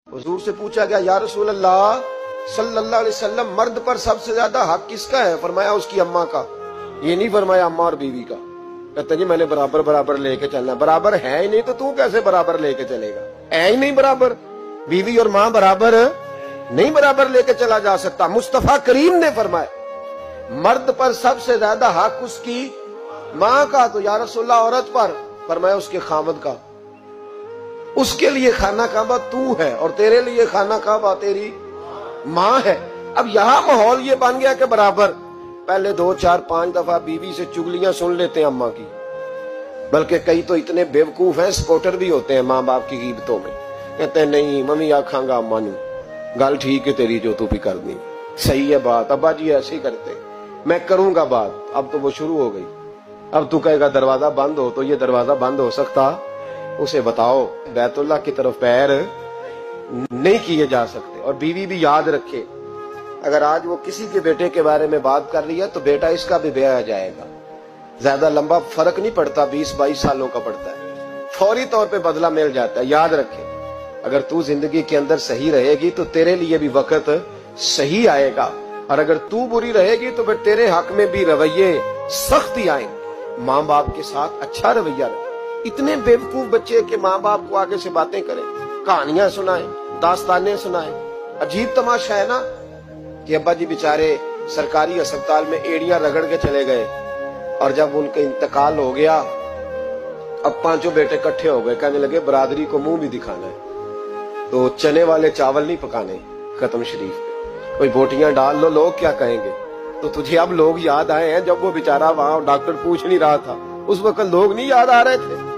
हुजूर से पूछा गया, या रसूल अल्लाह सल्लल्लाहु अलैहि वसल्लम, मर्द पर सबसे ज्यादा हक किसका है? फरमाया उसकी अम्मा का। ये नहीं फरमाया अम्मा और बीवी का। कहते जी मैंने बराबर बराबर लेके चलना। बराबर है ही नहीं तो तू कैसे बराबर लेके चलेगा? है ही नहीं बराबर। बीवी और माँ बराबर नहीं, बराबर लेके चला जा सकता। मुस्तफा करीम ने फरमाया मर्द पर सबसे ज्यादा हक उसकी माँ का। तो या रसूलल्लाह औरत पर? फरमाया उसके खामद का। उसके लिए खाना काबा तू है और तेरे लिए खाना काबा तेरी माँ है। अब यहाँ माहौल ये बन गया कि बराबर। पहले 2, 4, 5 दफा बीवी से चुगलियां सुन लेते हैं अम्मा की, बल्कि कई तो इतने बेवकूफ हैं, सपोर्टर भी होते हैं माँ बाप की गिबतों में। कहते हैं नहीं मम्मी आखांगा अम्मा नू, गल ठीक है तेरी जो तू भी करनी सही है बात, अब्बा जी ऐसे ही करते, मैं करूंगा बात। अब तो वो शुरू हो गई। अब तू कहेगा दरवाजा बंद हो, तो ये दरवाजा बंद हो सकता? उसे बताओ बैतुल्लाह की तरफ पैर नहीं किए जा सकते। और बीवी भी याद रखे, अगर आज वो किसी के बेटे के बारे में बात कर रही है तो बेटा इसका भी ब्याह आ जाएगा। ज्यादा लंबा फर्क नहीं पड़ता, 20-22 सालों का पड़ता है, फौरी तौर पे बदला मिल जाता है। याद रखे, अगर तू जिंदगी के अंदर सही रहेगी तो तेरे लिए भी वक्त सही आएगा, और अगर तू बुरी रहेगी तो फिर तेरे हक में भी रवैये सख्ती आएंगे। माँ बाप के साथ अच्छा रवैया रहे। इतने बेवकूफ बच्चे के माँ बाप को आगे से बातें करें, कहानियां सुनाएं, दास्तानें सुनाएं। अजीब तमाशा है ना कि अब्बा जी बेचारे सरकारी अस्पताल में एड़ियां रगड़ के चले गए, और जब उनका इंतकाल हो गया अब 5 बेटे इकट्ठे हो गए, कहने लगे बरादरी को मुंह भी दिखाना है, तो चने वाले चावल नहीं पकाने खत्म शरीफ पे, कोई बोटियां डाल लो, लोग क्या कहेंगे? तो तुझे अब लोग याद आए हैं? जब वो बेचारा वहां डॉक्टर पूछ नहीं रहा था उस वक्त लोग नहीं याद आ रहे थे?